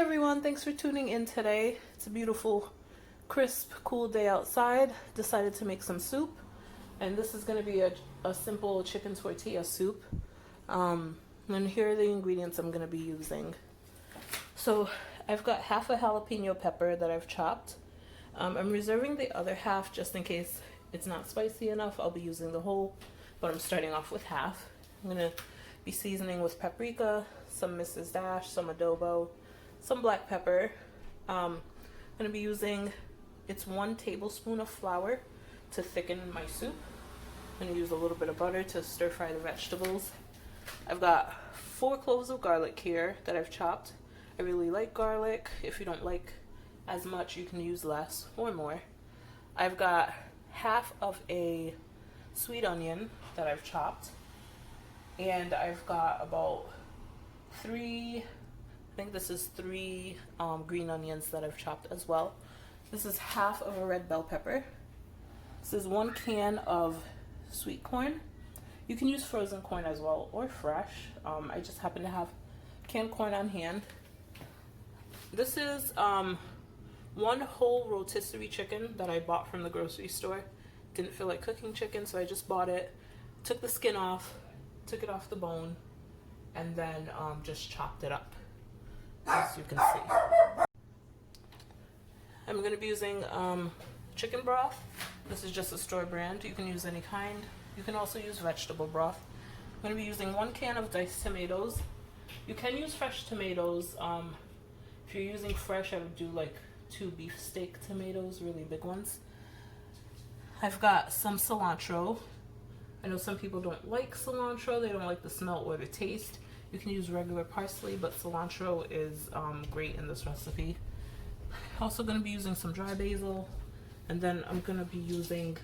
everyone, thanks for tuning in today. It's a beautiful, crisp, cool day outside. Decided to make some soup, and this is going to be a simple chicken tortilla soup. And here are the ingredients I'm going to be using. So I've got half a jalapeno pepper that I've chopped. I'm reserving the other half just in case it's not spicy enough. I'll be using the whole, but I'm starting off with half. I'm going to be seasoning with paprika, some Mrs. Dash, some adobo, some black pepper. I'm going to be using, it's 1 tablespoon of flour to thicken my soup. I'm going to use a little bit of butter to stir fry the vegetables. I've got 4 cloves of garlic here that I've chopped. I really like garlic. If you don't like as much, you can use less or more. I've got half of a sweet onion that I've chopped. And I've got about 3 green onions that I've chopped as well. This is half of a red bell pepper. This is 1 can of sweet corn. You can use frozen corn as well or fresh. I just happen to have canned corn on hand. This is 1 whole rotisserie chicken that I bought from the grocery store. Didn't feel like cooking chicken, so I just bought it, took the skin off, took it off the bone, and then just chopped it up, as you can see. I'm going to be using chicken broth. This is just a store brand. You can use any kind. You can also use vegetable broth. I'm going to be using 1 can of diced tomatoes. You can use fresh tomatoes. If you're using fresh, I would do like 2 beefsteak tomatoes, really big ones. I've got some cilantro. I know some people don't like cilantro. They don't like the smell or the taste. You can use regular parsley, but cilantro is great in this recipe. Also going to be using some dry basil, and then I'm going to be using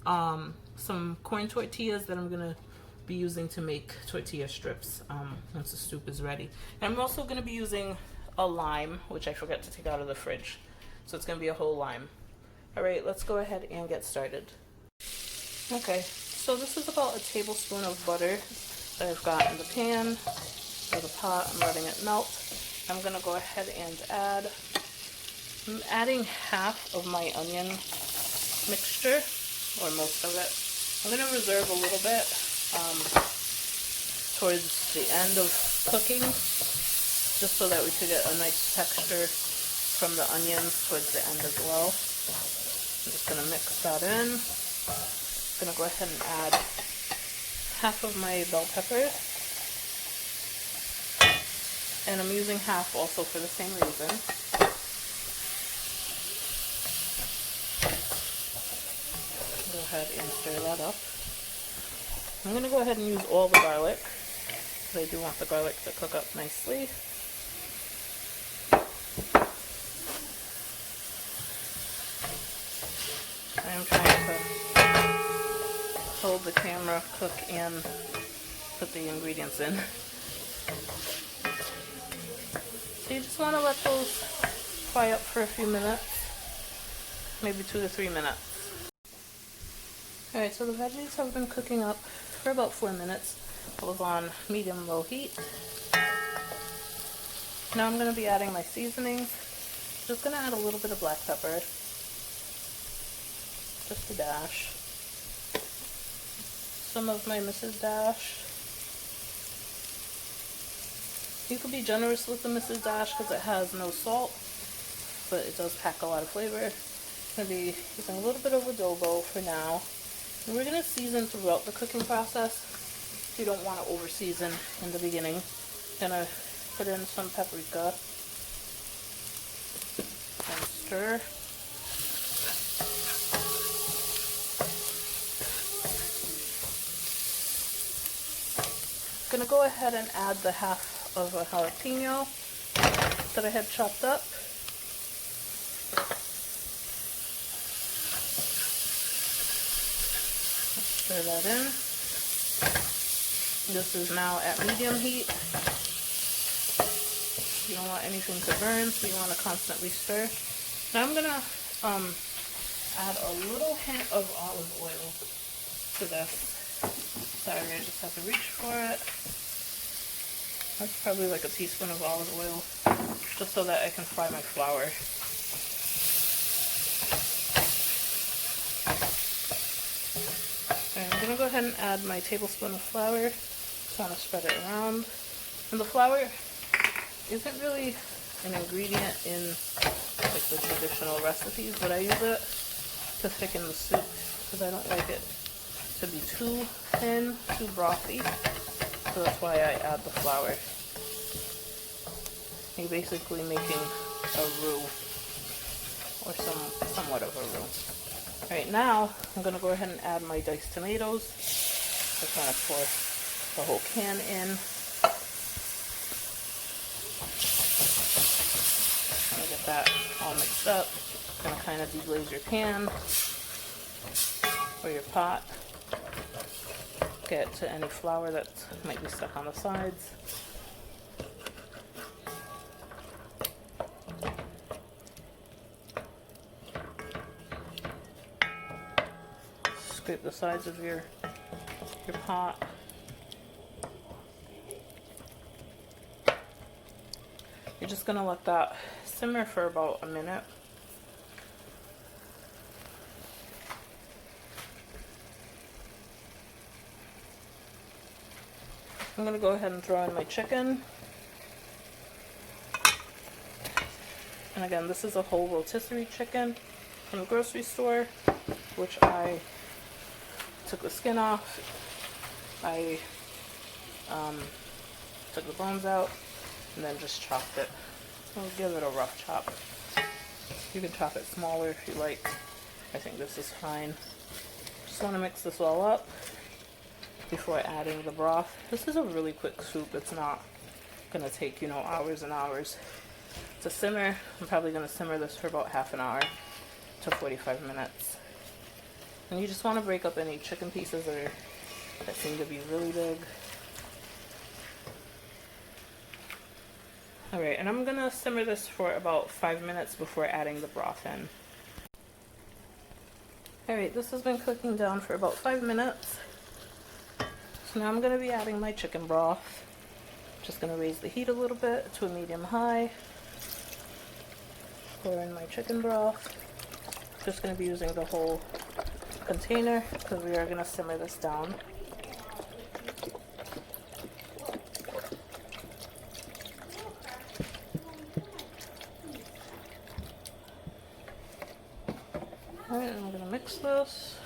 some corn tortillas that I'm going to be using to make tortilla strips once the soup is ready. And I'm also going to be using a lime, which I forgot to take out of the fridge. So it's going to be a whole lime. Alright, let's go ahead and get started. Okay, so this is about 1 tablespoon of butter that I've got in the pan or the pot. I'm letting it melt. I'm going to go ahead and I'm adding half of my onion mixture, or most of it. I'm going to reserve a little bit towards the end of cooking, just so that we could get a nice texture from the onions towards the end as well. I'm just going to mix that in. I'm going to go ahead and add half of my bell peppers. And I'm using half also for the same reason. Go ahead and stir that up. I'm going to go ahead and use all the garlic, because I do want the garlic to cook up nicely. I am trying to hold the camera, cook, and put the ingredients in. So you just want to let those fry up for a few minutes, maybe 2 to 3 minutes. Alright, so the veggies have been cooking up for about 4 minutes. I was on medium-low heat. Now I'm going to be adding my seasonings. Just going to add a little bit of black pepper. Just a dash. Some of my Mrs. Dash. You could be generous with the Mrs. Dash because it has no salt, but it does pack a lot of flavor. I'm going to be using a little bit of adobo for now. And we're going to season throughout the cooking process. If you don't want to over season in the beginning, I'm going to put in some paprika and stir. I'm going to go ahead and add the half of a jalapeno that I had chopped up. Stir that in. This is now at medium heat. You don't want anything to burn, so you want to constantly stir. Now I'm going to add a little hint of olive oil to this. Sorry, I just have to reach for it. That's probably like a teaspoon of olive oil, just so that I can fry my flour. And I'm gonna go ahead and add my tablespoon of flour. Just want to spread it around. And the flour isn't really an ingredient in like the traditional recipes, but I use it to thicken the soup because I don't like it to be too thin, too brothy. So that's why I add the flour. You're basically making a roux, or somewhat of a roux. Alright, now I'm going to go ahead and add my diced tomatoes. Just want to pour the whole can in. And get that all mixed up. Going to kind of deglaze your pan or your pot. Get to any flour that might be stuck on the sides. Scrape the sides of your pot. You're just gonna let that simmer for about a minute. I'm gonna go ahead and throw in my chicken. And again, this is a whole rotisserie chicken from the grocery store, which I took the skin off. I took the bones out and then just chopped it. I'll give it a rough chop. You can chop it smaller if you like. I think this is fine. Just want to mix this all up before adding the broth. This is a really quick soup. It's not gonna take, hours and hours to simmer. I'm probably gonna simmer this for about half an hour to 45 minutes. And you just want to break up any chicken pieces that seem to be really big. Alright, and I'm gonna simmer this for about 5 minutes before adding the broth in. Alright, this has been cooking down for about 5 minutes. So now I'm going to be adding my chicken broth. Just going to raise the heat a little bit to a medium-high. Pour in my chicken broth. Just going to be using the whole container because we are going to simmer this down. Alright, I'm going to mix this.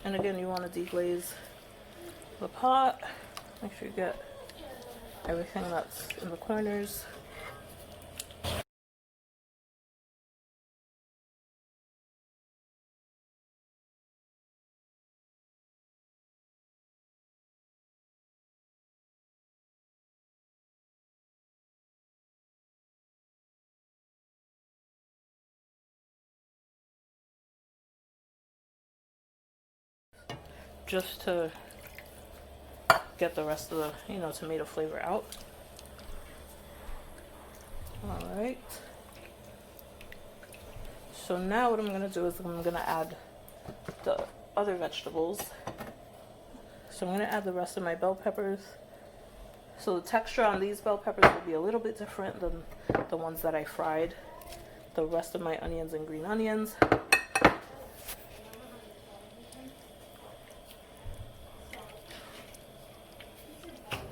And again, you want to deglaze the pot. Make sure you get everything that's in the corners. Just to get the rest of the, tomato flavor out. Alright. So now what I'm going to do is I'm going to add the other vegetables. So I'm going to add the rest of my bell peppers. So the texture on these bell peppers will be a little bit different than the ones that I fried. The rest of my onions and green onions.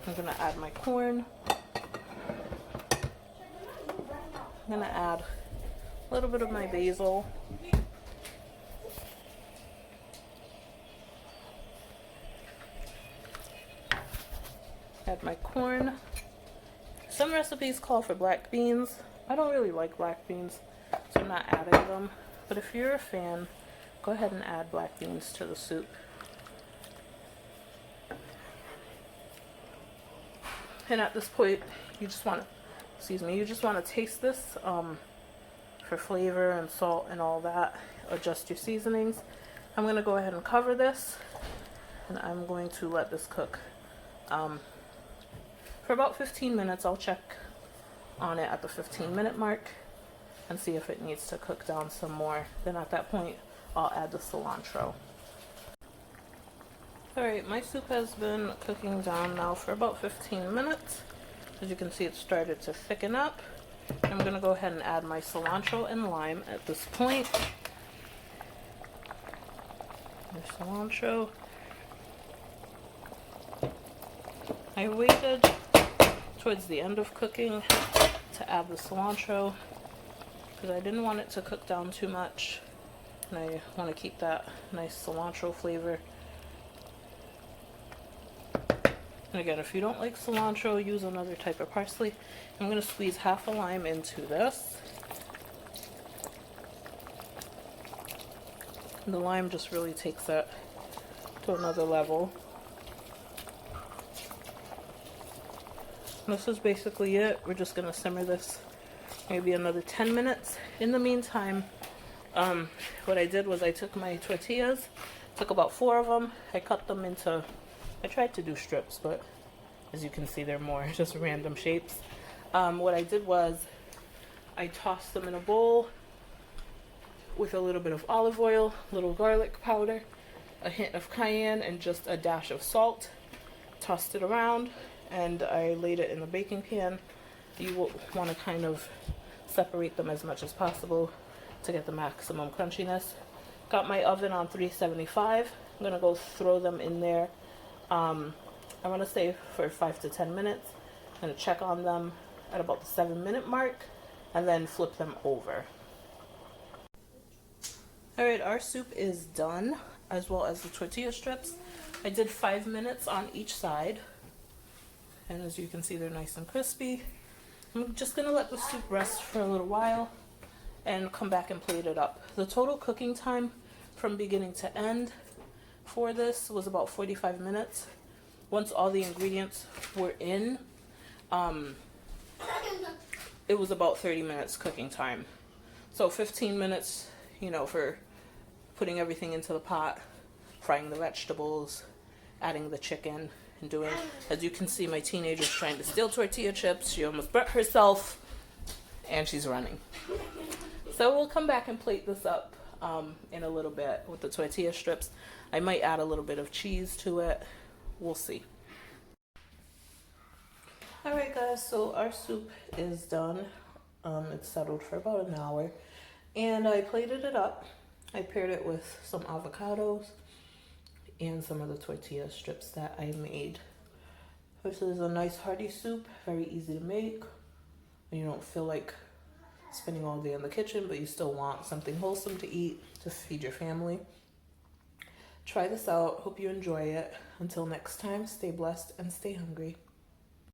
I'm going to add my corn. I'm going to add a little bit of my basil. Add my corn. Some recipes call for black beans. I don't really like black beans, so I'm not adding them. But if you're a fan, go ahead and add black beans to the soup. And at this point, you just want to taste this for flavor and salt and all that. Adjust your seasonings. I'm going to go ahead and cover this, and I'm going to let this cook for about 15 minutes. I'll check on it at the 15-minute mark and see if it needs to cook down some more. Then at that point, I'll add the cilantro. Alright, my soup has been cooking down now for about 15 minutes. As you can see, it started to thicken up. I'm going to go ahead and add my cilantro and lime at this point. Your cilantro. I waited towards the end of cooking to add the cilantro because I didn't want it to cook down too much, and I want to keep that nice cilantro flavor. And again, if you don't like cilantro, use another type of parsley. I'm going to squeeze half a lime into this. The lime just really takes it to another level. This is basically it. We're just going to simmer this maybe another 10 minutes. In the meantime, what I did was I took my tortillas, took about 4 of them. I cut them into, I tried to do strips, but as you can see, they're more just random shapes. What I did was I tossed them in a bowl with a little bit of olive oil, a little garlic powder, a hint of cayenne, and just a dash of salt. Tossed it around, and I laid it in the baking pan. You will want to kind of separate them as much as possible to get the maximum crunchiness. Got my oven on 375. I'm going to go throw them in there. I want to say for 5 to 10 minutes. I'm going to check on them at about the 7-minute mark and then flip them over. Alright, our soup is done, as well as the tortilla strips. I did 5 minutes on each side, and as you can see, they're nice and crispy. I'm just going to let the soup rest for a little while and come back and plate it up. The total cooking time from beginning to end for this was about 45 minutes. Once all the ingredients were in, it was about 30 minutes cooking time. So 15 minutes, you know, for putting everything into the pot, frying the vegetables, adding the chicken, and doing, as you can see, my teenager's trying to steal tortilla chips. She almost burnt herself, and she's running. So we'll come back and plate this up in a little bit with the tortilla strips. I might add a little bit of cheese to it. We'll see. Alright guys, so our soup is done. It's settled for about an hour, and I plated it up. I paired it with some avocados and some of the tortilla strips that I made. This is a nice hearty soup, very easy to make. You don't feel like spending all day in the kitchen, but you still want something wholesome to eat to feed your family. Try this out. Hope you enjoy it. Until next time, stay blessed and stay hungry.